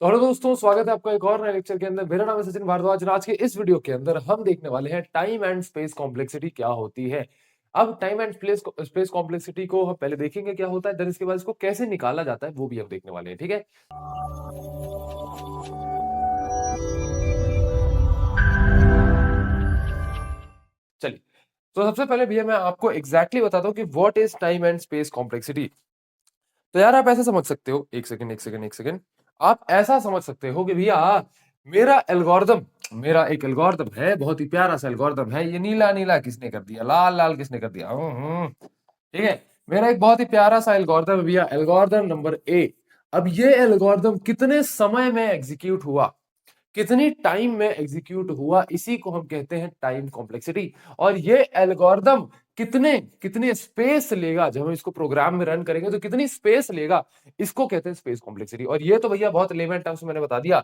तो हेलो दोस्तों, स्वागत है आपका एक और नए लेक्चर के अंदर। मेरा नाम है सचिन भारद्वाज और आज के इस वीडियो के अंदर हम देखने वाले हैं टाइम एंड स्पेस कॉम्प्लेक्सिटी क्या होती है। अब टाइम एंड स्पेस कॉम्प्लेक्सिटी को हम पहले देखेंगे क्या होता है, देन इसके बाद इसको कैसे निकाला जाता है वो भी हम देखने वाले हैं। ठीक है, चलिए। तो सबसे पहले भैया मैं आपको एग्जैक्टली बताता हूँ कि what is time and space complexity. तो यार आप ऐसा समझ सकते हो, एक सेकंड, आप ऐसा समझ सकते हो कि भैया मेरा एक एल्गोरिदम है, बहुत ही प्यारा सा एल्गोरिदम है। ये नीला नीला किसने कर दिया, लाल लाल किसने कर दिया? ठीक है, मेरा एक बहुत ही प्यारा सा एल्गोरिदम है भैया, एल्गोरिदम नंबर ए। अब ये एल्गोरिदम कितने समय में एग्जीक्यूट हुआ, कितनी टाइम में एग्जीक्यूट हुआ, इसी को हम कहते हैं टाइम कॉम्प्लेक्सिटी। और ये एल्गोरिदम कितने कितने स्पेस लेगा, जब हम इसको प्रोग्राम में रन करेंगे तो कितनी स्पेस लेगा, इसको कहते हैं स्पेस कॉम्प्लेक्सिटी। और ये तो भैया बहुत लेमन टर्म्स में मैंने बता दिया।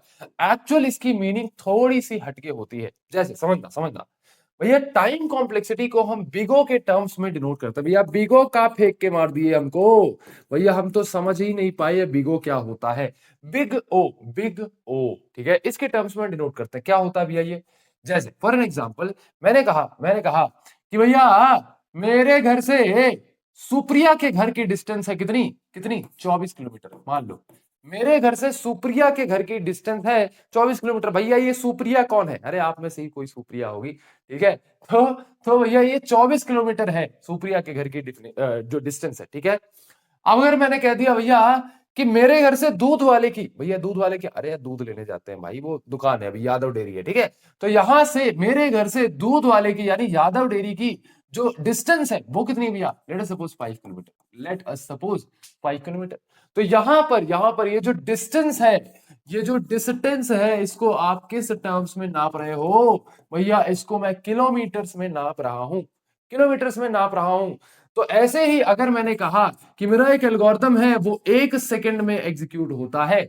एक्चुअल इसकी मीनिंग थोड़ी सी हटके होती है। जैसे समझना समझना भैया, टाइम कॉम्प्लेक्सिटी को हम बिगो के टर्म्स में डिनोट करते हैं। भैया बिगो का फेंक के मार दिए हमको, भैया हम तो समझ ही नहीं पाए बिगो क्या होता है। बिग ओ, बिग ओ, ठीक है, इसके टर्म्स में डिनोट करते हैं क्या होता है भैया ये। जैसे फॉर एन एग्जांपल, मैंने कहा कि भैया मेरे घर से सुप्रिया के घर की डिस्टेंस है कितनी कितनी 24 किलोमीटर, मान लो मेरे घर से सुप्रिया के घर की डिस्टेंस है 24 किलोमीटर। भैया ये सुप्रिया कौन है? अरे आप में से ही कोई सुप्रिया होगी, ठीक है। तो भैया ये 24 किलोमीटर है सुप्रिया के घर की जो डिस्टेंस है, ठीक है। अब अगर मैंने कह दिया भैया कि मेरे घर से दूध वाले की, भैया दूध वाले की, अरे यार दूध लेने जाते हैं भाई, वो दुकान है अभी, यादव डेयरी है, ठीक है। तो यहां से मेरे घर से दूध वाले की यानी यादव डेयरी की जो डिस्टेंस है वो कितनी है भैया? Let us suppose 5 kilometre, let us suppose 5 kilometre. तो यहां पर ये जो डिस्टेंस है, ये जो डिस्टेंस है, इसको आप किस टर्म्स में नाप रहे हो? भैया इसको मैं किलोमीटर्स में नाप रहा हूं, किलोमीटर्स में नाप रहा हूं। तो ऐसे ही अगर मैंने कहा कि मेरा एक एल्गोरिथम है वो 1 सेकंड में एग्जीक्यूट होता है,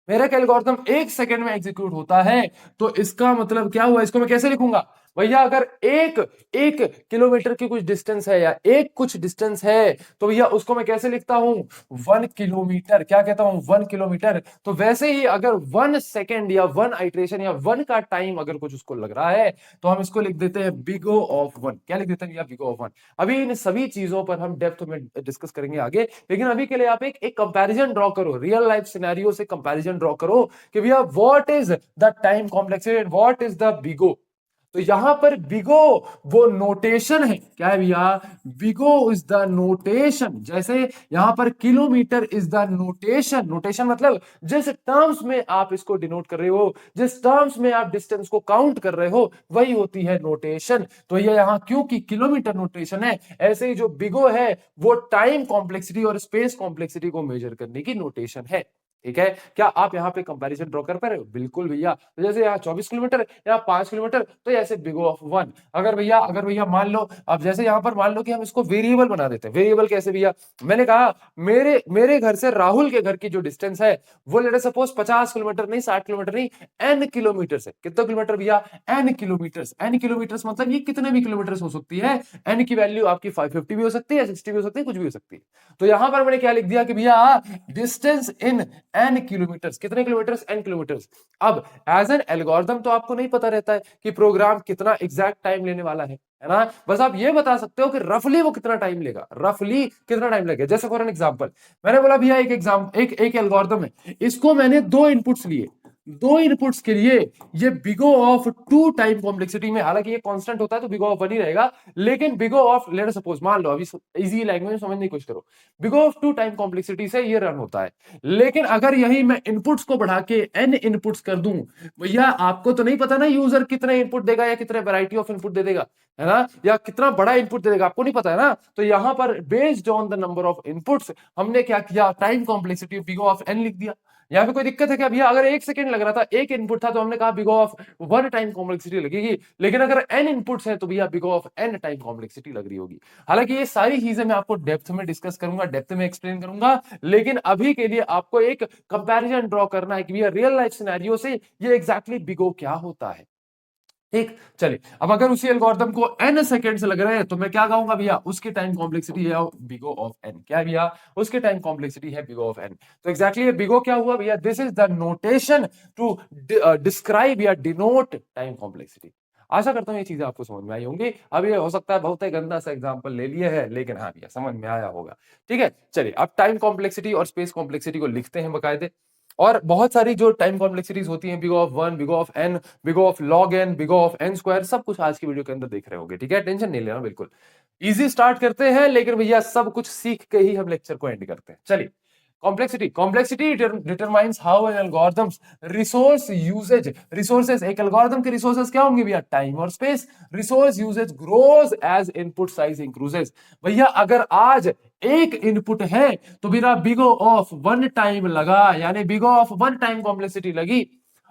मेरा एल्गोरिथम 1 सेकंड में एग्जीक्यूट होता है, तो इसका मतलब क्या हुआ? इसको मैं कैसे लिखूंगा भैया? अगर एक एक किलोमीटर की कुछ डिस्टेंस है या एक कुछ डिस्टेंस है, तो भैया उसको मैं कैसे लिखता हूं? 1 किलोमीटर। क्या कहता हूं? 1 किलोमीटर। तो वैसे ही अगर 1 सेकेंड या 1 आइट्रेशन या 1 का टाइम अगर कुछ उसको लग रहा है, तो हम इसको लिख देते हैं बिगो ऑफ 1। क्या लिख देते हैं भैया? Big O of 1। अभी इन सभी चीजों पर हम डेप्थ में डिस्कस करेंगे आगे, लेकिन अभी के लिए आप एक कंपैरिजन ड्रॉ करो, रियल लाइफ सिनेरियो से कंपैरिजन ड्रॉ करो कि भैया what is the time complexity and what is the big O. तो यहां पर बिगो वो नोटेशन है, क्या है भैया? बिगो इज द नोटेशन। जैसे यहां पर kilometre is the notation, notation मतलब जिस टर्म्स में आप इसको डिनोट कर रहे हो, जिस टर्म्स में आप डिस्टेंस को काउंट कर रहे हो, वही होती है नोटेशन। तो ये यहां क्योंकि किलोमीटर नोटेशन है, ऐसे ही जो बिगो है वो टाइम कॉम्प्लेक्सिटी और स्पेस कॉम्प्लेक्सिटी को मेजर करने की नोटेशन है। ठीक है, क्या आप यहाँ पे कंपैरिजन ड्रॉ कर पा रहे हो? बिल्कुल भैया। तो जैसे यहाँ 24 किलोमीटर, यहाँ 5 किलोमीटर, तो ऐसे बिगो ऑफ 1। अगर भैया मान लो, अब जैसे यहाँ पर मान लो कि हम इसको वेरिएबल बना देते हैं। वेरिएबल कैसे भैया? मैंने कहा मेरे मेरे घर से राहुल के घर की जो डिस्टेंस है वो लेट सपोज 50 किलोमीटर नहीं, 60 किलोमीटर नहीं, एन किलोमीटर है। कितना किलोमीटर भैया? N kilometre. एन किलोमीटर मतलब ये कितने भी किलोमीटर हो सकती है। एन की वैल्यू आपकी 550 भी हो सकती है, 60 भी हो सकती है, कुछ भी हो सकती है। तो यहां पर मैंने क्या लिख दिया कि भैया डिस्टेंस इन एन किलोमीटर्स। कितने किलोमीटर्स? N kilometres. अब एज एन एल्गोरिथम तो आपको नहीं पता रहता है कि प्रोग्राम कितना एग्जैक्ट टाइम लेने वाला है ना। बस आप ये बता सकते हो कि रफली वो कितना टाइम लेगा, रफली कितना टाइम लगेगा। जैसे फॉर एन एग्जांपल, मैंने बोला भैया एक एल्गोरिथम है, इसको मैंने दो इनपुट्स लिए, दो इनपुट्स के लिए ये बिगो ऑफ 2 टाइम कॉम्प्लेक्सिटी में, हालांकि ये कांस्टेंट होता है तो बिगो ऑफ 1 ही रहेगा, लेकिन बिगो ऑफ लेट सपोज, मान लो अभी इजी लैंग्वेज में समझने की कोशिश करो, बिगो ऑफ 2 टाइम कॉम्प्लेक्सिटी से ये रन होता है। लेकिन अगर यही मैं इनपुट्स को बढ़ा के एन इनपुट्स कर दूं, भैया आपको तो नहीं पता ना यूजर कितने इनपुट देगा या कितने वैरायटी ऑफ इनपुट दे देगा, है ना, या कितना बड़ा इनपुट दे देगा, आपको नहीं पता है ना। तो यहां पर based on the number of inputs हमने क्या किया? Time complexity big O of N लिख दिया। यहाँ पे कोई दिक्कत है क्या भैया? अगर 1 सेकंड लग रहा था, एक इनपुट था, तो हमने कहा बिगो ऑफ 1 टाइम कॉम्प्लेक्सिटी लगेगी। लेकिन अगर एन इनपुट्स है तो भैया big O of N time complexity लग रही होगी। हालांकि ये सारी चीजें मैं आपको डेप्थ में डिस्कस करूंगा, डेप्थ में एक्सप्लेन करूंगा, लेकिन अभी के लिए आपको एक कंपैरिजन ड्रॉ करना है कि भैया रियल लाइफ सिनेरियो से ये एग्जैक्टली बिगो क्या होता है। ठीक, चलिए अब अगर उसी एल्गोरिथम को n सेकंड्स लग रहे हैं तो मैं क्या कहूंगा भैया, उसकी टाइम कॉम्प्लेक्सिटी है बिग O ऑफ n। क्या है भैया, उसकी टाइम कॉम्प्लेक्सिटी है बिग O ऑफ n। तो एग्जैक्टली ये बिग O क्या हुआ भैया, this is the notation to describe या डिनोट टाइम कॉम्प्लेक्सिटी। आशा करता हूँ ये चीजें आपको समझ में आई होंगी। अब ये हो सकता है बहुत ही गंदा सा एग्जांपल ले लिए है, लेकिन हाँ भैया समझ में आया होगा। ठीक है, चलिए अब टाइम कॉम्प्लेक्सिटी और स्पेस कॉम्प्लेक्सिटी को लिखते हैं बकायदे। और बहुत सारी जो टाइम कॉम्प्लेक्सिटीज होती हैं, big O of 1, big O of n, big O of log n, big O of n square, सब कुछ आज की वीडियो के अंदर देख रहे होंगे। ठीक है, टेंशन नहीं लेना, बिल्कुल इजी स्टार्ट करते हैं, लेकिन भैया सब कुछ सीख के ही हम लेक्चर को एंड करते हैं। चलिए, complexity determines how an algorithms resource usages, resources, एक एल्गोरिथम के रिसोर्सेज क्या होंगे भैया, टाइम और space. Resource usages grows as input size increases. भैया अगर आज एक इनपुट है तो मेरा बिग O ऑफ 1 टाइम लगा, यानी big O of 1 time complexity लगी,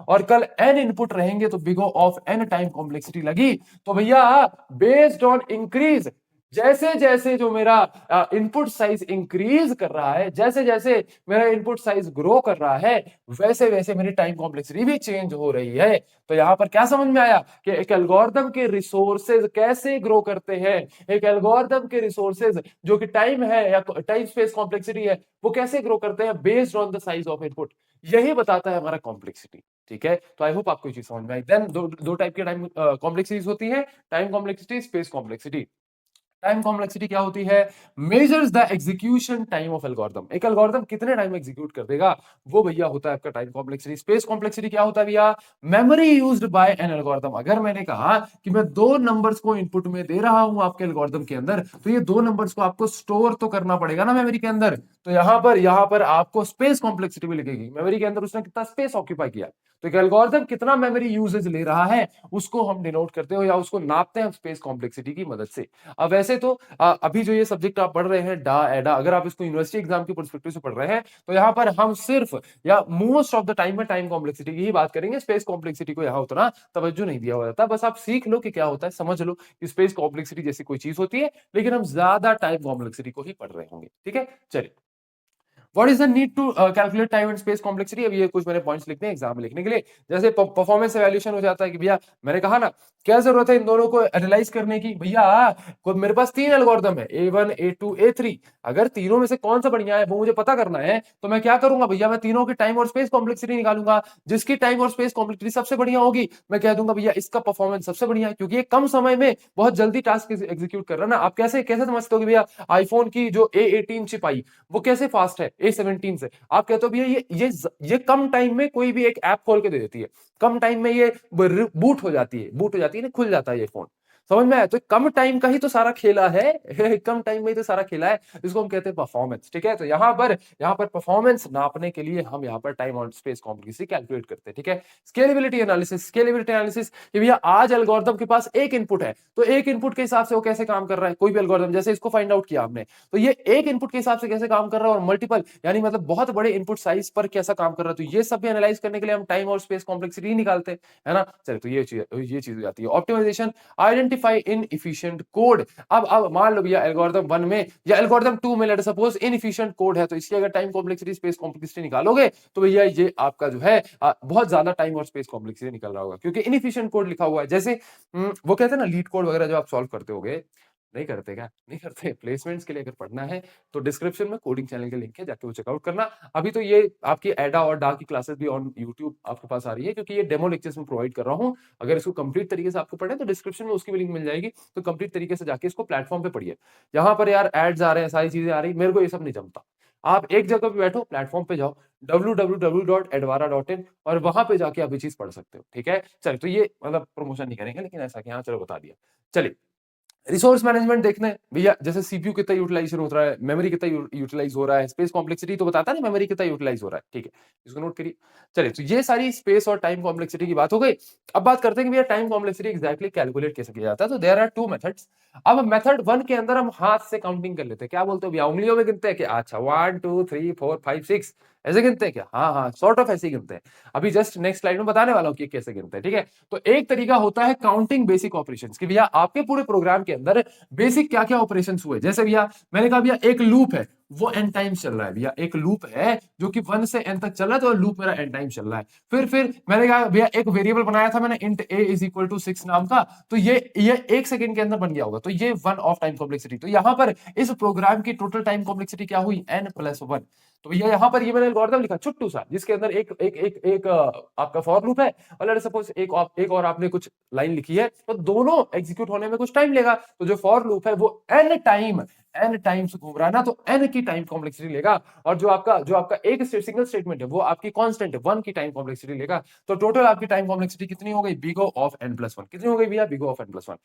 और कल n इनपुट रहेंगे तो big O of n time complexity लगी। तो भैया बेस्ड ऑन इंक्रीज, जैसे जैसे जो मेरा इनपुट साइज इंक्रीज कर रहा है, जैसे जैसे मेरा इनपुट साइज ग्रो कर रहा है, वैसे वैसे मेरी टाइम कॉम्प्लेक्सिटी भी चेंज हो रही है। तो यहां पर क्या समझ में आया कि एक एल्गोरिथम के रिसोर्सेज कैसे ग्रो करते हैं, एक एल्गोरिथम के रिसोर्सेज जो कि टाइम है या टाइम स्पेस कॉम्प्लेक्सिटी है, वो कैसे ग्रो करते हैं based on the size of input. यही बताता है हमारा कॉम्प्लेक्सिटी। ठीक है, तो आई होप आपको ये चीज समझ में आई। देन दो टाइप के टाइम कॉम्प्लेक्सिटीज होती है, time complexity, space complexity. Time complexity क्या होती है, measures the execution time of algorithm, एक एल्गोरिथम कितने टाइम में एग्जीक्यूट कर देगा, वो भैया होता है आपका टाइम कॉम्प्लेक्सिटी। स्पेस कॉम्प्लेक्सिटी क्या होता है भैया, memory used by an algorithm. अगर मैंने कहा कि मैं दो नंबर्स को इनपुट में दे रहा हूं आपके एल्गोरिथम के अंदर, तो ये दो नंबर्स को आपको स्टोर तो करना पड़ेगा ना मेमोरी के अंदर। तो यहां पर आपको स्पेस कॉम्प्लेक्सिटी भी लगेगी, मेमोरी के अंदर उसने कितना स्पेस ऑक्यूपाई किया। तो एक एल्गोरिथम कितना मेमोरी यूजेज ले रहा है, उसको हम डिनोट करते हो या उसको नापते हैं स्पेस कॉम्प्लेक्सिटी की मदद से। अब वैसे तो अभी जो ये सब्जेक्ट आप पढ़ रहे हैं डा एडा, अगर आप इसको यूनिवर्सिटी एग्जाम के पर्सपेक्टिव से पढ़ रहे हैं, तो यहाँ पर हम सिर्फ या मोस्ट ऑफ द टाइम में टाइम कॉम्प्लेक्सिटी की ही बात करेंगे। स्पेस कॉम्प्लेक्सिटी को यहाँ उतना तवज्जो नहीं दिया हुआ जाता। बस आप सीख लो कि क्या होता है, समझ लो कि स्पेस कॉम्प्लेक्सिटी जैसी कोई चीज होती है, लेकिन हम ज्यादा टाइम कॉम्प्लेक्सिटी को ही पढ़ रहे होंगे। ठीक है, चलिए, what is the need to calculate time and space complexity. अब ये कुछ मैंने पॉइंट्स लिखने हैं एग्जाम में लिखने के लिए। जैसे परफॉर्मेंस एवेल्यूएशन हो जाता है कि भैया मैंने कहा ना, क्या जरूरत है इन दोनों को एनालाइज करने की। भैया मेरे पास तीन एल्गोरिथम है, A1, A2, A3। अगर तीनों में से कौन सा बढ़िया है वो मुझे पता करना है, तो मैं क्या करूंगा भैया, मैं तीनों की टाइम और स्पेस कॉम्प्लेक्सिटी निकालूंगा। जिसकी टाइम और स्पेस कॉम्प्लेक्सिटी सबसे बढ़िया होगी, मैं कह दूंगा भैया इसका परफॉर्मेंस सबसे बढ़िया है, क्योंकि ये कम समय में बहुत जल्दी टास्क एग्जीक्यूट कर रहा है ना। आप कैसे कैसे समझते हो कि भैया आईफोन की जो A18 चिप आई वो कैसे फास्ट है A17 से। आप कहते हो भैया ये कम टाइम में कोई भी एक ऐप खोल के दे देती है, कम टाइम में ये बूट हो जाती है ना, खुल जाता है ये फोन। समझ में आया, तो कम टाइम का ही तो सारा खेला है कम टाइम में ही तो सारा खेला है, इसको हम कहते हैं परफॉर्मेंस। ठीक है, तो यहाँ पर परफॉर्मेंस नापने के लिए हम यहाँ पर टाइम और स्पेस कॉम्प्लेक्सिटी कैलकुलेट करते हैं। ठीक है, स्केलेबिलिटी एनालिसिस कि भैया आज एल्गोरिथम के पास एक इनपुट है, तो एक इनपुट के हिसाब से वो कैसे काम कर रहा है। कोई भी एल्गोरिथम जैसे इसको फाइंड आउट किया आपने, तो ये एक इनपुट के हिसाब से कैसे काम कर रहा है, और मल्टीपल यानी मतलब बहुत बड़े इनपुट साइज पर कैसा काम कर रहा है। तो ये सब भी एनालाइज करने के लिए हम टाइम और स्पेस कॉम्प्लेक्सिटी निकालते हैं, है ना। चलिए, तो ये चीज हो जाती है। Optimisation, identify inefficient code. अब मान लो भैया एल्गोरिथम 1 में या एल्गोरिथम 2 में लेट सपोज इनएफिशिएंट कोड है, तो इसकी अगर टाइम कॉम्प्लेक्सिटी स्पेस कॉम्प्लेक्सिटी निकालोगे तो भैया ये आपका जो है बहुत ज्यादा टाइम और स्पेस कॉम्प्लेक्सिटी निकल रहा होगा, क्योंकि इनएफिशिएंट कोड लिखा हुआ है। जैसे वो कहते हैं ना लीड कोड वगैरह जो आप सॉल्व करते होगे, नहीं करते क्या, नहीं करते। प्लेसमेंट्स के लिए अगर पढ़ना है तो डिस्क्रिप्शन में कोडिंग चैनल के लिंक है, जाके वो चेकआउट करना। अभी तो ये आपकी एडा और डा की क्लासेस भी ऑन यूट्यूब आपके पास आ रही है, क्योंकि ये डेमो लेक्चर्स में प्रोवाइड कर रहा हूँ। अगर इसको कंप्लीट तरीके से आपको पढ़े तो डिस्क्रिप्शन में उसकी भी लिंक मिल जाएगी, तो कंप्लीट तरीके से जाके इसको प्लेटफॉर्म पे पढ़िए। यहाँ पर यार एड्स आ रहे हैं, सारी चीजें आ रही, मेरे को ये सब नहीं जमता। आप एक जगह पे बैठो, प्लेटफॉर्म पे जाओ www.advara.in, और वहां पे जाके आप ये चीज पढ़ सकते हो। ठीक है, चलिए, तो ये मतलब प्रमोशन नहीं करेंगे, लेकिन ऐसा कि हाँ चलो बता दिया। चलिए, रिसोर्स मैनेजमेंट देखना है भैया, जैसे सीपीयू कितना यूटिलाइजेशन हो रहा है, मेमोरी कितना यूटिलाइज हो रहा है, स्पेस कॉम्प्लेक्सिटी तो बताता है ना मेमोरी कितना यूटिलाइज हो रहा है। ठीक है, इसको नोट करिए। चलिए, तो ये सारी स्पेस और टाइम कॉम्प्लेक्सिटी की बात हो गई। अब बात करते हैं कि भैया टाइम कॉम्प्लेक्सिटी एग्जैक्टली कैलकुलेट कैसे किया जाता है। तो देयर आर टू मेथड्स। अब मेथड 1 के अंदर हम हाथ से काउंटिंग कर लेते हैं। क्या बोलते हो भैया, उंगलियों में गिनते हैं कि अच्छा 1 2 3 4 5 6 ऐसे गिनते हैं क्या? हाँ हाँ, सॉर्ट ऑफ ऐसे ही गिनते हैं। अभी जस्ट नेक्स्ट स्लाइड में बताने वाला हूँ कि कैसे गिनते हैं। ठीक है, तो एक तरीका होता है काउंटिंग बेसिक ऑपरेशंस, कि भैया आपके पूरे प्रोग्राम के अंदर बेसिक क्या क्या ऑपरेशंस हुए। जैसे भैया मैंने कहा भैया एक लूप है, वो n टाइम्स चल रहा है भैया। एक लूप है जो कि 1 से n तक चल रहा है, तो लूप मेरा n टाइम चल रहा है। फिर मैंने कहा भैया एक वेरिएबल बनाया था मैंने int a is equal to 6 नाम का, तो ये 1 सेकंड के अंदर बन गया होगा, तो ये 1 ऑफ टाइम कॉम्प्लेक्सिटी। तो यहाँ पर इस प्रोग्राम की टोटल टाइम कॉम्प्लेक्सिटी क्या हुई, n+1। तो भैया यहाँ पर ये मैंने एल्गोरिथम लिखा छुट्टू सा, जिसके अंदर एक आपका फॉर लूप है, और लेट्स सपोज एक और आपने कुछ लाइन लिखी है, तो दोनों एग्जीक्यूट होने में कुछ टाइम लेगा। तो जो फॉर लूप है वो n टाइम्स घूम रहा है ना, तो n की टाइम कॉम्प्लेक्सिटी लेगा, और जो आपका एक सिंगल स्टेटमेंट है वो आपकी कांस्टेंट है 1 की टाइम कॉम्प्लेक्सिटी लेगा। तो टोटल आपकी टाइम कॉम्प्लेक्सिटी कितनी हो गई, बिग O ऑफ n+1। कितनी हो गई भैया, big O of n+1।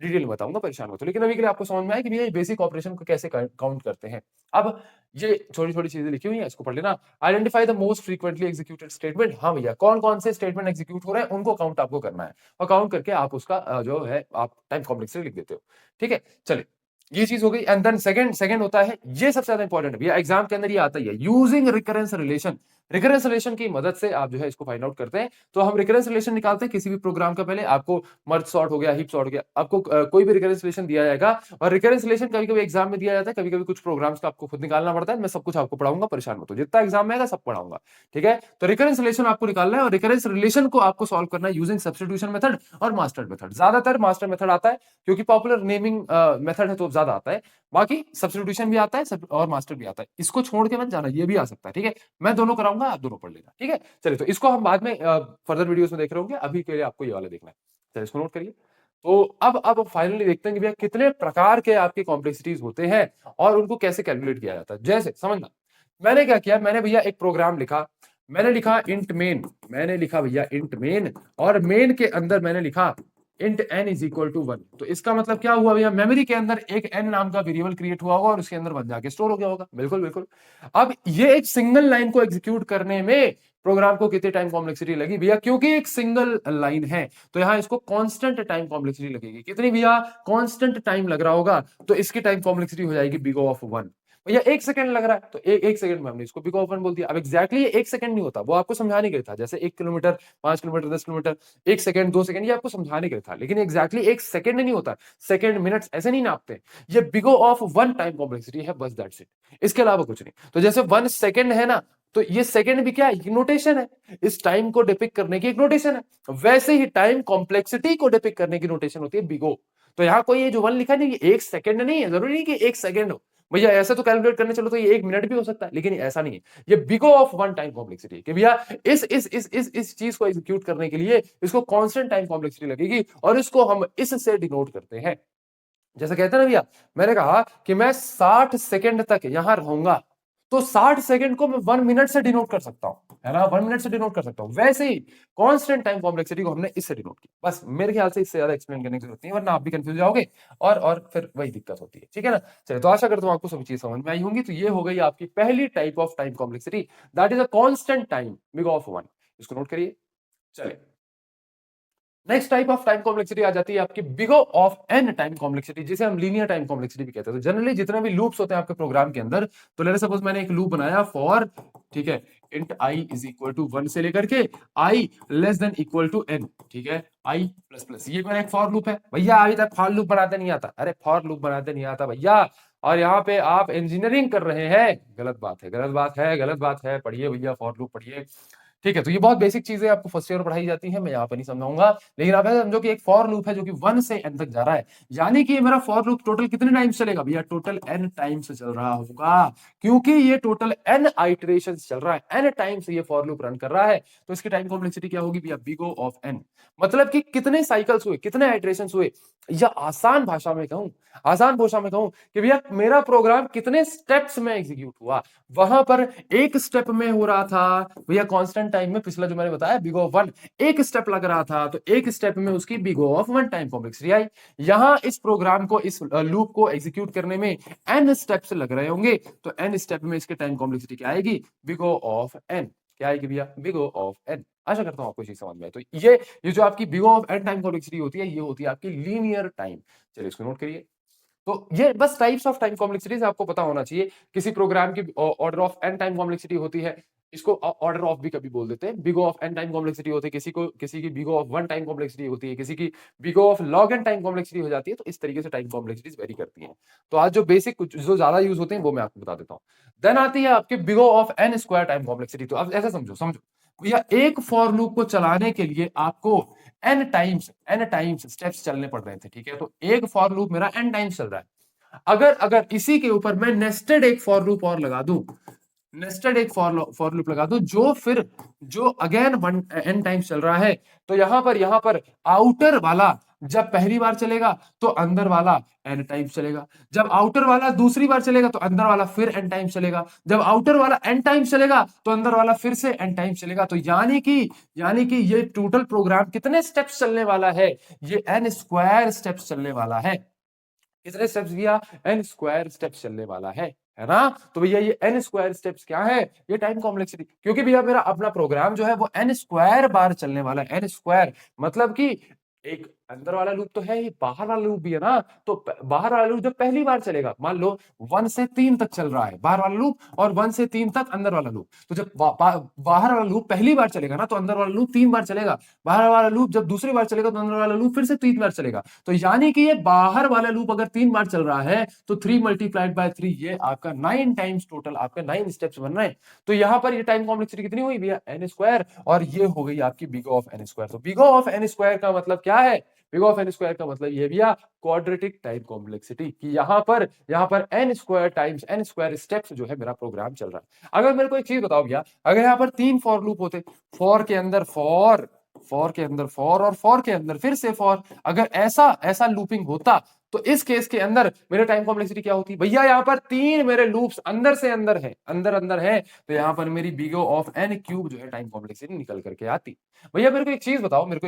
Detail में बताऊंगा, परेशान मत हो, लेकिन अभी के लिए आपको समझ में आया कि भैया ये बेसिक ऑपरेशन को कैसे काउंट करते हैं। अब ये छोटी छोटी चीजें लिखी हुई है, इसको पढ़ लेना। Identify the most frequently executed statement. हाँ भैया, कौन कौन से स्टेटमेंट एग्जीक्यूट हो रहे हैं उनको काउंट आपको करना है, और काउंट करके आप उसका जो है आप टाइम कॉम्प्लेक्सिटी लिख देते हो। ठीक है, चलिए ये चीज हो गई। एंड देन सेकंड होता है, ये सबसे ज्यादा इंपॉर्टेंट है भैया, एग्जाम के अंदर ये आता ही है, using recurrence relation. Recurrence relation की मदद से आप जो है इसको फाइंड आउट करते हैं। तो हम रिकरेंस रिलेशन निकालते हैं किसी भी प्रोग्राम का। पहले आपको मर्ज सॉर्ट हो गया, हीप सॉर्ट हो गया, आपको कोई भी रिकरेंस रिलेशन दिया जाएगा, और रिकरेंस रिलेशन कभी कभी एग्जाम में दिया जाता है, कभी कभी कुछ प्रोग्राम्स का आपको खुद निकालना पड़ता है। मैं सब कुछ आपको पढ़ाऊंगा, परेशान मत हो, जितना एग्जाम में आएगा सब पढ़ाऊंगा। ठीक है, तो रिकरेंस रिलेशन आपको निकालना है, और रिकरेंस रिलेशन को आपको सॉल्व करना है यूजिंग सब्स्टिट्यूशन मेथड और मास्टर मेथड। ज्यादातर मास्टर मेथड आता है, क्योंकि पॉपुलर नेमिंग मेथड है तो ज्यादा आता है। बाकी सब्स्टिट्यूशन भी आता है और मास्टर भी आता है, इसको छोड़ के मत जाना, ये भी आ सकता है। ठीक है, मैं दोनों कराऊंगा, आप दोनों पढ़ लेना। ठीक है, चलिए, तो इसको हम बाद में फर्दर वीडियोस में देख रहे होंगे, अभी के लिए आपको ये वाला देखना है। चलिए इसको नोट करिए। तो अब फाइनली देखते हैं कि भैया कितने प्रकार के आपके कॉम्प्लेक्सिटीज होते हैं और उनको कैसे कैलकुलेट किया जाता है। जैसे समझना, मैंने क्या किया, मैंने भैया एक प्रोग्राम लिखा, मैंने लिखा इंट मेन, मैंने लिखा भैया इंट मेन, और मेन के अंदर मैंने लिखा int n is equal to 1। तो इसका मतलब क्या हुआ भैया, मेमोरी के अंदर एक n नाम का वेरिएबल क्रिएट हुआ होगा, और उसके अंदर 1 जाके स्टोर हो गया होगा। बिल्कुल बिल्कुल। अब ये एक सिंगल लाइन को एग्जीक्यूट करने में प्रोग्राम को कितनी टाइम कॉम्प्लेक्सिटी लगी भैया, क्योंकि एक सिंगल लाइन है तो यहां इसको कांस्टेंट टाइम कॉम्प्लेक्सिटी लगेगी। कितनी भैया, कांस्टेंट टाइम लग रहा होगा, तो इसकी टाइम कॉम्प्लेक्सिटी हो जाएगी बिग O ऑफ 1। भैया 1 सेकंड लग रहा है, तो एक सेकंड में हमने इसको बिग O ऑफ 1 बोल दिया। अब एग्जैक्टली 1 सेकंड नहीं होता, वो आपको समझाने के लिए था, जैसे 1 kilometre, 5 kilometre, 10 kilometre, 1 second, 2 second, ये आपको समझाने के लिए था, लेकिन एग्जैक्टली 1 सेकंड नहीं होता, सेकंड मिनट्स ऐसे नहीं नापते। ये big O of 1 time complexity है, बस दैट्स इट, इसके अलावा कुछ नहीं। तो जैसे 1 सेकंड है ना, तो ये सेकंड भी क्या है, नोटेशन है, इस टाइम को डिपिक्ट करने की एक नोटेशन है। वैसे ही टाइम कॉम्प्लेक्सिटी को डिपिक्ट करने की नोटेशन होती है बिग O। तो यहाँ कोई ये जो 1 लिखा नहीं, ये 1 सेकंड नहीं है, जरूरी नहीं कि 1 सेकंड हो भैया। ऐसे तो कैलकुलेट करने चलो तो ये 1 मिनट भी हो सकता है, लेकिन ऐसा नहीं है। ये big O of 1 time complexity है कि भैया इस चीज को एग्जीक्यूट करने के लिए इसको कांस्टेंट टाइम कॉम्प्लेक्सिटी लगेगी, और इसको हम इससे डिनोट करते हैं। जैसे कहते हैं ना भैया, मैंने कहा कि मैं 60 सेकंड तक यहां रहूंगा, तो 60 सेकंड को मैं 1 मिनट से डिनोट कर सकता हूं, है ना, 1 मिनट से डिनोट कर सकता हूं। वैसे ही कांस्टेंट टाइम कॉम्प्लेक्सिटी को हमने इससे डिनोट किया। बस मेरे ख्याल से इससे ज्यादा एक्सप्लेन करने की जरूरत नहीं है, वरना आप भी कंफ्यूज जाओगे, और फिर वही दिक्कत होती है। ठीक है ना, चलिए, तो आशा करता हूं आपको सभी चीज समझ में आई होंगी। तो ये हो गई आपकी पहली type of time complexity, that is a constant time big O of 1। इसको नोट करिए। चलिए, next type of time complexity आ जाती है आपकी big O of n time complexity, जिसे हम लीनियर टाइम कॉम्प्लेक्सिटी भी कहते हैं। तो जनरली जितने भी लूप्स होते हैं आपके प्रोग्राम के अंदर, तो लेट्स सपोज मैंने एक लूप बनाया फॉर, ठीक है, int i is equal to 1 से लेकर के i less than equal to n। ठीक है, i प्लस प्लस, ये मेरा एक फॉर लूप है भैया। अभी तक फॉर लूप बनाते नहीं आता, अरे फॉर लूप बनाते नहीं आता भैया, और यहाँ पे आप इंजीनियरिंग कर रहे हैं, गलत बात है, गलत बात है, गलत बात है। पढ़िए भैया, फॉर लूप पढ़िए। ठीक है, तो ये बहुत बेसिक चीजें आपको फर्स्ट ईयर में पढ़ाई जाती है, मैं यहाँ पे नहीं समझाऊंगा। लेकिन आप ऐसा समझो कि एक फॉर लूप है जो कि 1 से n तक जा रहा है, यानी कि ये मेरा फॉर लूप टोटल कितने टाइम्स चलेगा भैया, टोटल n टाइम्स चल रहा होगा, क्योंकि ये टोटल n आइटरेशंस चल रहा है, n टाइम्स ये फॉर लूप रन कर रहा है। तो इसकी टाइम कॉम्प्लेक्सिटी क्या होगी भैया, बिग O ऑफ n। मतलब कि कितने साइकिल्स हुए, कितने आइटरेशंस हुए, या आसान भाषा में कहूं, आसान भाषा में कहूं कि भैया मेरा प्रोग्राम कितने स्टेप्स में एग्जीक्यूट हुआ। वहां पर एक स्टेप में हो रहा था भैया कांस्टेंट टाइम में, पिछला जो मैंने बताया बिग O ऑफ 1, एक स्टेप लग रहा था, तो एक स्टेप में उसकी big O of 1 time complexity आई। यहां इस प्रोग्राम को, इस लूप को एग्जीक्यूट करने में n स्टेप्स लग रहे होंगे, तो n स्टेप में इसके टाइम कॉम्प्लेक्सिटी क्या आएगी, बिग O ऑफ n। क्या आएगी भैया, बिग O ऑफ n। आशा करता हूं आपको चीज समझ में आए। तो ये जो आपकी big O of n time complexity होती है, ये होती है आपकी लीनियर टाइम। चलिए इसको नोट करिए। तो ये बस टाइप्स ऑफ टाइम कॉम्प्लेक्सिटीज आपको पता होना चाहिए। किसी प्रोग्राम की order of n time complexity होती है, इसको ऑर्डर ऑफ भी कभी बोल देते हैं। Big O of n time complexity होती है, किसी की big O of 1 time complexity होती है, किसी की big O of log n time complexity हो जाती है। तो इस तरीके से टाइम कॉम्प्लेक्सिटीज वेरी करती हैं। तो आज जो बेसिक जो ज्यादा यूज होते हैं वो मैं आपको बता देता हूँ। देन आती है आपके big O of n square time complexity. तो अब ऐसा समझो समझो या एक फॉर लूप को चलाने के लिए आपको n टाइम्स स्टेप्स चलने पड़ रहे थे, ठीक है। तो एक फॉर लूप मेरा n टाइम्स चल रहा है। अगर अगर इसी के ऊपर मैं नेस्टेड एक फॉर लूप और लगा दूं, नेस्टेड एक फॉर लूप लगा दूं जो अगेन वन एन टाइम्स चल रहा है, तो यहां पर आउटर वाला जब पहली बार चलेगा तो अंदर वाला एन टाइम्स चलेगा, जब आउटर वाला दूसरी बार चलेगा तो अंदर वाला फिर एन टाइम्स चलेगा, जब आउटर वाला एन टाइम्स चलेगा तो अंदर वाला फिर से एन टाइम्स चलेगा। तो यानी कि ये टोटल प्रोग्राम कितने स्टेप्स चलने वाला है, ये एन स्क्वायर स्टेप्स चलने वाला है। कितने स्टेप्स भैया, एन स्क्वायर स्टेप्स चलने वाला है ना। तो भैया ये एन स्क्वायर स्टेप्स क्या है, ये टाइम कॉम्प्लेक्सिटी। क्योंकि भैया मेरा अपना प्रोग्राम जो है वो एन स्क्वायर बार चलने वाला है। एन स्क्वायर मतलब कि एक अंदर वाला लूप तो है ही, बाहर वाला लूप भी है ना। तो बाहर वाला लूप जब पहली बार चलेगा, मान लो 1 से 3 तक चल रहा है बाहर वाला लूप, और 1 से 3 तक अंदर वाला लूप। तो जब बाहर वाला लूप पहली बार चलेगा ना, तो अंदर वाला लूप 3 बार चलेगा। बाहर वाला लूप जब दूसरी बार चलेगा तो अंदर वाला लूप फिर से 3 बार चलेगा। तो यानी कि ये बाहर वाला लूप अगर 3 बार चल रहा है तो 3 मल्टीप्लाइड बाय 3, ये आपका 9 टाइम्स टोटल आपका 9 स्टेप्स बन रहे हैं। तो यहां पर ये टाइम कॉम्प्लेक्सिटी कितनी हुई भैया, एन स्क्वायर, और ये हो गई आपकी big O of n square. तो big O of n square का मतलब क्या है, big O of n square का मतलब ये भैया क्वाड्रेटिक टाइम कॉम्प्लेक्सिटी, कि यहां पर N square times N square steps जो है मेरा प्रोग्राम चल रहा है। अगर मेरे को एक चीज बताओ भैया, अगर यहाँ पर 3 फॉर लूप होते, फॉर के अंदर फॉर के अंदर फॉर और फॉर के अंदर फिर से फॉर, अगर ऐसा ऐसा लूपिंग होता, तो इस केस के अंदर मेरे टाइम कॉम्प्लेक्सिटी क्या होती भैया, यहाँ पर 3 मेरे लूप्स अंदर से अंदर है, अंदर है, तो यहाँ पर मेरी big O of N cube जो है टाइम कॉम्प्लेक्सिटी निकल करके आती। भैया मेरे को एक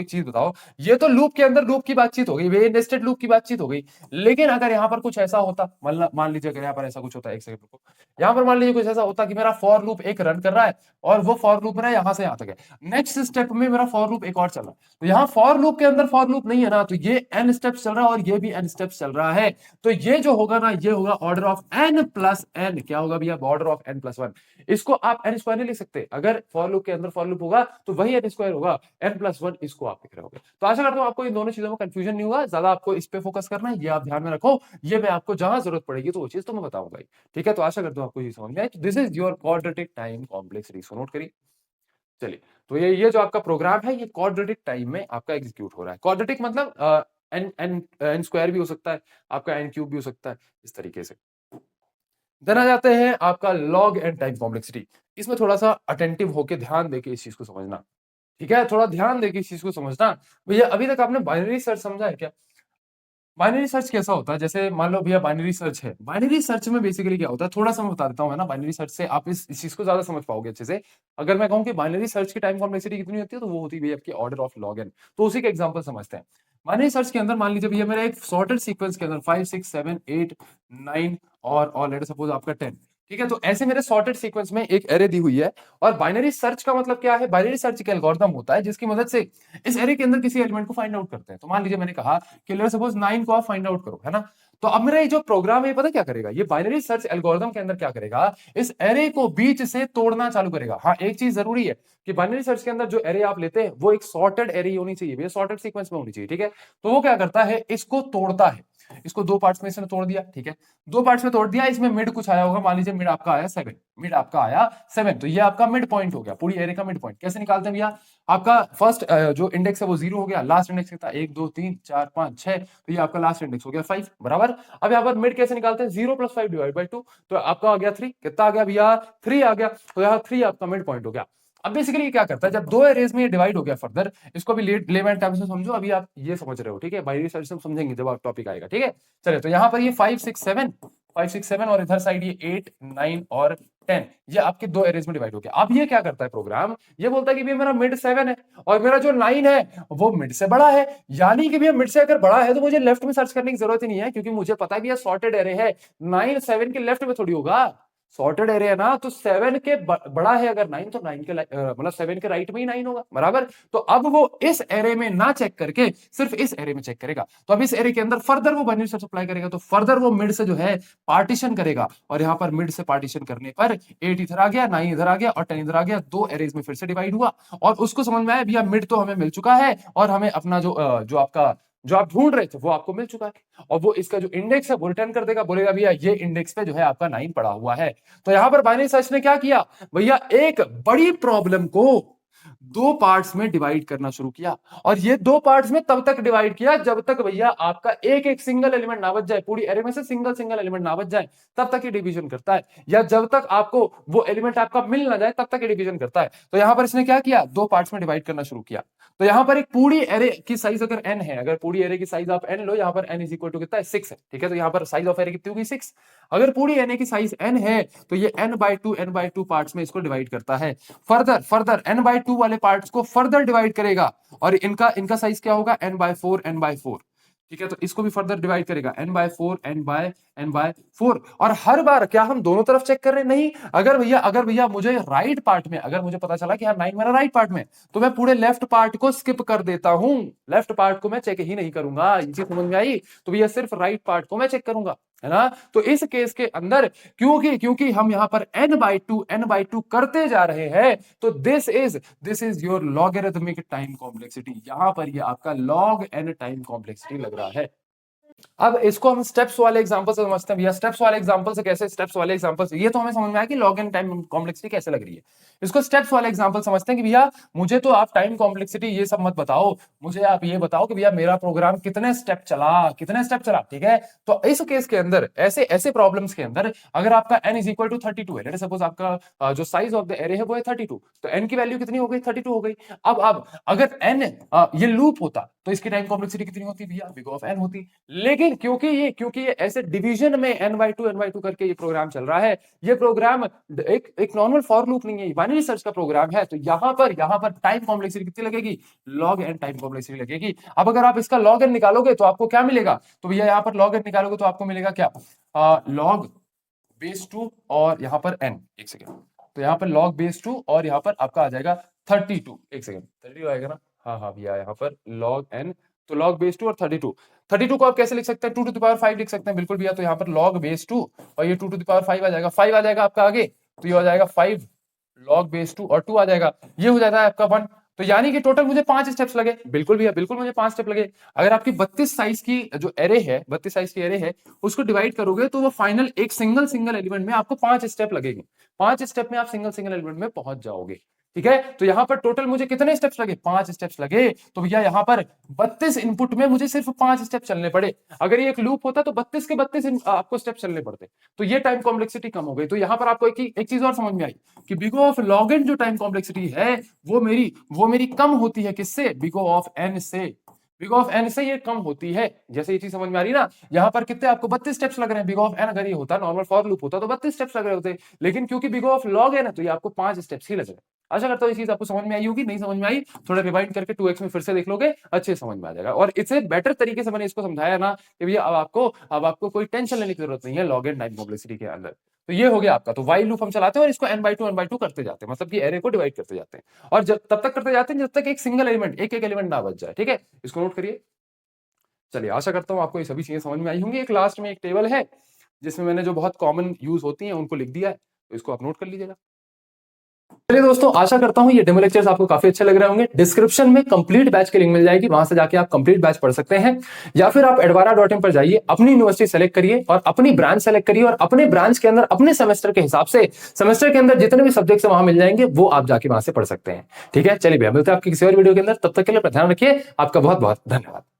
चीज बताओ, ये तो लूप के अंदर लूप की बातचीत हो गई, ये नेस्टेड लूप की बातचीत हो गई। लेकिन अगर यहाँ पर कुछ ऐसा होता, मान लीजिए अगर यहाँ पर ऐसा कुछ होता है, एक सेकंड रुको, यहाँ पर मान लीजिए कुछ ऐसा होता कि मेरा फॉर लूप एक रन कर रहा है, और वो फॉर लूप मेरा यहाँ से यहाँ तक है, नेक्स्ट स्टेप में मेरा फॉर लूप एक और चल रहा है, तो यहाँ फॉर लूप के अंदर फॉर लूप नहीं है ना, तो ये एन स्टेप्स चल रहा है और ये भी एन स्टेप्स चल रहा है। तो ये जो होगा ना, ये होगा order of N plus N. क्या होगा भैया, order of N plus one. इसको आप एन स्क्वायर नहीं लिख सकते, अगर फॉर लूप के अंदर फॉर लूप होगा तो वही एन स्क्वायर होगा, एन प्लस वन इसको आप लिख रहे होगे। तो आशा करता हूं आपको इन दोनों चीजों में कंफ्यूजन नहीं हुआ, ज्यादा आपको इस पे फोकस करना है, ये आप ध्यान में रखो, ये मैं आपको जहां जरूरत पड़ेगी तो वो चीज तो मैं बताऊंगा ही। ठीक है, तो आशा करता हूं आपको ये समझ में आए। This is your quadratic time complexity, so note करिए। चलिए, तो ये जो आपका प्रोग्राम है ये क्वाड्रेटिक टाइम में आपका एग्जीक्यूट हो रहा है। क्वाड्रेटिक मतलब एन एन एन स्क्वायर भी हो सकता है, आपका एन क्यूब भी हो सकता है, इस तरीके से। देन आ जाते हैं आपका लॉग एन टाइम कॉम्प्लेक्सिटी। इसमें थोड़ा सा अटेंटिव होकर ध्यान देके इस चीज को समझना, ठीक है, थोड़ा ध्यान देके इस चीज को समझना। भैया अभी तक आपने बाइनरी सर्च समझा है क्या? बाइनरी सर्च कैसा होता है, जैसे मान लो भैया बाइनरी सर्च है, बाइनरी सर्च में बेसिकली क्या होता है, थोड़ा सा मैं बता देता हूँ, है ना। बाइनरी सर्च से आप इस चीज को ज्यादा समझ पाओगे अच्छे से। अगर मैं कहूँ कि बाइनरी सर्च की टाइम कॉम्प्लेक्सिटी कितनी होती है, तो वो होती है भैया आपकी ऑर्डर ऑफ लॉग एन। तो उसी का एग्जांपल समझते हैं। बाइनरी सर्च के अंदर मान लीजिए भैया मेरा एक सॉर्टेड सीक्वेंस के अंदर 5 6 7 8 9 और लेट सपोज आपका 10, ठीक है। तो ऐसे मेरे सॉर्टेड सीक्वेंस में एक एरे दी हुई है, और बाइनरी सर्च का मतलब क्या है, बाइनरी सर्च एक एल्गोरिथम होता है जिसकी मदद से इस एरे के अंदर किसी एलिमेंट को फाइंड आउट करते हैं। तो मान लीजिए मैंने कहा कि लेट्स सपोज 9 को आप फाइंड आउट करो, है ना। तो अब मेरा ये जो प्रोग्राम है पता क्या करेगा, ये बाइनरी सर्च एल्गोरिथम के अंदर क्या करेगा, इस एरे को बीच से तोड़ना चालू करेगा। हाँ, एक चीज जरूरी है कि बाइनरी सर्च के अंदर जो एरे आप लेते हैं वो एक सॉर्टेड एरे होनी चाहिए, भैया सॉर्टेड सीक्वेंस में होनी चाहिए, ठीक है। तो वो क्या करता है, इसको तोड़ता है, इसको दो पार्ट्स में इसने तोड़ दिया, ठीक है। दो पार्ट्स में तोड़ दिया, इसमें मिड कुछ आया होगा, मान लीजिए मिड आपका आया 7, मिड आपका आया 7, तो ये आपका मिड पॉइंट हो गया, पूरी एरे का मिड पॉइंट। कैसे निकालते हैं भैया, आपका फर्स्ट जो इंडेक्स है वो 0 हो गया, लास्ट इंडेक्स कितना 1 2 3 4 5 6, तो ये आपका लास्ट इंडेक्स हो गया 5, बराबर। अब यहाँ पर मिड कैसे निकालते हैं, 0 + 5 डिवाइड बाई 2, तो आपका आ गया 3, कितना आ गया भैया 3 आ गया, तो यहाँ 3 आपका मिड पॉइंट हो गया। अब बेसिकली क्या करता है, जब दो एरेज में ये डिवाइड हो गया फर्दर, इसको भी लेमैन टर्म्स में समझो, अभी आप ये समझ रहे हो, ठीक है। बाइनरी सर्च से समझेंगे जब आप टॉपिक आएगा, ठीक है। चलिए, तो यहाँ पर ये 5 6 7 और इधर साइड ये 8 9 और 10, ये आपके दो एरेज में डिवाइड हो गया। अब ये क्या करता है प्रोग्राम, ये बोलता है कि भैया मेरा मिड 7 है और मेरा जो 9 है वो मिड से बड़ा है, यानी कि भैया मिड से अगर बड़ा है तो मुझे लेफ्ट में सर्च करने की जरूरत ही नहीं है, क्योंकि मुझे पता है भैया सॉर्टेड एरे है, 9 7 के लेफ्ट में थोड़ी होगा, सॉर्टेड एरे है ना, तो 7 के बड़ा है अगर 9, तो 9 के मतलब 7 के राइट में ही 9 होगा, बराबर। तो अब वो इस एरे में ना चेक करके सिर्फ इस एरे में चेक करेगा। तो अब इस एरे के अंदर फर्दर वो बाइनरी सर्च अप्लाई करेगा, तो फर्दर वो मिड से जो है पार्टीशन करेगा, और यहां पर मिड से पार्टीशन करने पर 8 इधर आ गया, 9 इधर आ गया और 10 इधर आ गया, 2 एरेज में फिर से डिवाइड हुआ। और उसको समझ में आया भैया मिड तो हमें मिल चुका है, और हमें अपना जो आपका जो आप ढूंढ रहे थे वो आपको मिल चुका है, और वो इसका जो इंडेक्स है वो रिटर्न कर देगा, बोलेगा भैया ये इंडेक्स पे जो है आपका 9 पड़ा हुआ है। तो यहां पर बाइनरी सर्च ने क्या किया भैया, एक बड़ी प्रॉब्लम को 2 पार्ट्स में डिवाइड करना शुरू किया, और ये 2 पार्ट्स में तब तक डिवाइड किया जब तक भैया आपका एक एक सिंगल एलिमेंट ना बच जाए, पूरी एरे में से सिंगल सिंगल एलिमेंट ना बच जाए, तब तक ये डिवीजन करता है, या जब तक आपको वो एलिमेंट आपका मिल ना जाए तब तक ये डिवीजन करता है। तो यहां पर इसने क्या किया, 2 पार्ट्स में डिवाइड करना शुरू किया। तो यहां पर एक पूरी एरे की साइज अगर n है, अगर पूरी एरे की साइज आप n लो, यहां पर n इज इक्वल टू कितना है, 6 है, ठीक है। तो यहां पर साइज ऑफ एरे कितनी होगी, 6। अगर पूरी एरे की साइज n है तो ये n/2 पार्ट्स में इसको डिवाइड करता है। फर्दर n/2 वाले पार्ट्स को फर्दर डिवाइड करेगा, और इनका इनका साइज क्या होगा, n/4, ठीक है। तो इसको भी फर्दर डिवाइड करेगा, n/4 और हर बार क्या हम दोनों तरफ चेक कर रहे हैं, नहीं। अगर भैया मुझे राइट पार्ट में, अगर मुझे पता चला कि यार 9 मेरा राइट पार्ट में, तो मैं पूरे लेफ्ट पार्ट को स्किप कर देता हूं, लेफ्ट पार्ट को मैं चेक ही नहीं करूंगा। ये चीज समझ में आई। तो भैया सिर्फ राइट पार्ट को मैं चेक करूंगा, है ना। तो इस केस के अंदर क्योंकि हम यहां पर n/2 करते जा रहे हैं, तो this is your logarithmic time complexity. यहां पर ये आपका log n टाइम कॉम्प्लेक्सिटी लग रहा है। अब इसको हम स्टेप्स वाले एग्जांपल से समझते हैं भैया। स्टेप्स वाले एग्जांपल से कैसे, स्टेप्स वाले एग्जांपल से ये तो हमें समझ में आया कि log n टाइम कॉम्प्लेक्सिटी कैसे लग रही है। इसको स्टेप्स वाले एग्जांपल समझते हैं कि भैया मुझे तो आप टाइम कॉम्प्लेक्सिटी ये सब मत बताओ, मुझे आप ये बताओ कि भैया मेरा प्रोग्राम कितने स्टेप चला, ठीक है। तो इस केस के अंदर ऐसे ऐसे प्रॉब्लम्स के अंदर अगर आपका n इज इक्वल टू 32 है, लेट सपोज आपका जो साइज ऑफ द एरे है वो है 32, तो n की वैल्यू कितनी हो गई, 32 हो गई। अब अगर n ये लूप होता तो इसकी टाइम कॉम्प्लेक्सिटी कितनी होती भैया, बिग ऑफ n होती। लेकिन क्योंकि ये ऐसे डिवीजन में n/2 करके ये प्रोग्राम चल रहा है, ये प्रोग्राम एक नॉर्मल फॉर लूप नहीं है, बाइनरी सर्च का प्रोग्राम है, तो यहां पर टाइम कॉम्प्लेक्सिटी कितनी लगेगी, log n टाइम कॉम्प्लेक्सिटी लगेगी। अब अगर आप इसका log n निकालोगे तो आपको क्या मिलेगा, तो भैया यहां पर log n निकालोगे तो आपको मिलेगा क्या, log बेस 2 और यहां पर n, एक सेकेंड, तो यहां पर log बेस 2 और यहां पर आपका आ जाएगा 32, एक सेकेंड 32 आएगा ना, हाँ भैया यहां पर log n, तो log बेस 2 और 32 को आप कैसे लिख सकते हैं, 2 टू द पावर 5 लिख सकते हैं, बिल्कुल भैया। तो यहाँ पर log बेस 2 और ये 2 टू द पावर 5 आ जाएगा, 5 आ जाएगा आपका आगे, तो ये हो जाएगा 5 log बेस 2 और 2 आ जाएगा, ये हो जाता है आपका 1। तो यानी कि टोटल मुझे 5 स्टेप्स लगे, बिल्कुल भैया बिल्कुल मुझे 5 स्टेप लगे। अगर आपकी 32 साइज की जो एरे है, 32 साइज की एरे है, उसको डिवाइड करोगे तो वो फाइनल एक सिंगल एलिमेंट में आपको 5 स्टेप लगेंगे, 5 स्टेप में आप सिंगल एलिमेंट में पहुंच जाओगे, ठीक है। तो यहां पर टोटल मुझे कितने स्टेप्स लगे, 5 स्टेप्स लगे। तो भैया यहां पर 32 इनपुट में मुझे सिर्फ 5 स्टेप चलने पड़े। अगर ये एक लूप होता तो 32 के 32 आपको स्टेप चलने पड़ते, तो ये टाइम कॉम्प्लेक्सिटी कम हो गई। तो यहां पर आपको एक चीज और समझ में आई कि बिग ऑफ log n जो टाइम कॉम्प्लेक्सिटी है वो मेरी कम होती है किससे, बिग ऑफ n से। बिग ऑफ n से ये कम होती है। जैसे ये चीज समझ में आ रही ना, यहां पर कितने आपको 32 स्टेप्स लग रहे हैं, बिग ऑफ n अगर ये होता नॉर्मल फॉर लूप होता तो 32 स्टेप्स लग रहे होते, लेकिन क्योंकि बिग ऑफ log n है तो ये आपको 5 स्टेप्स ही लग रहे हैं। आशा करता हूँ ये चीज आपको समझ में आई होगी, नहीं समझ में आई थोड़ा रिवाइंड करके 2x में फिर से देख लोगे, अच्छे समझ में आ जाएगा। और इससे बेटर तरीके से मैंने इसको समझाया ना कि भैया अब आपको कोई टेंशन लेने की जरूरत नहीं है log n टाइम कॉम्प्लेक्सिटी के अंदर। तो ये हो गया आपका, तो while लूप हम चलाते हैं और इसको n/2 करते जाते हैं, मतलब कि एरे को डिवाइड करते जाते हैं, और जब तब तक करते जाते हैं जब तक एक सिंगल एलिमेंट एक एलिमेंट ना बच जाए, ठीक है। इसको नोट करिए। चलिए आशा करता हूँ आपको ये सभी चीजें समझ में आई होंगी। एक लास्ट में एक टेबल है जिसमें मैंने जो बहुत कॉमन यूज होती हैं उनको लिख दिया है, तो इसको आप नोट कर लीजिएगा। चलिए दोस्तों, आशा करता हूं ये डेमो लेक्चर्स आपको काफी अच्छे लग रहे होंगे। डिस्क्रिप्शन में कंप्लीट बैच की लिंक मिल जाएगी, वहां से जाके आप कंप्लीट बैच पढ़ सकते हैं, या फिर आप advara.in पर जाइए, अपनी यूनिवर्सिटी सेलेक्ट करिए और अपनी ब्रांच सेलेक्ट करिए, और अपने ब्रांच के अंदर अपने सेमेस्टर के हिसाब से सेमेस्टर के अंदर जितने भी सब्जेक्ट्स वहां मिल जाएंगे वो आप जाके वहां से पढ़ सकते हैं, ठीक है। चलिए भैया मिलते हैं आपकी किसी और वीडियो के अंदर, तब तक के लिए अपना ध्यान रखिए। आपका बहुत बहुत धन्यवाद।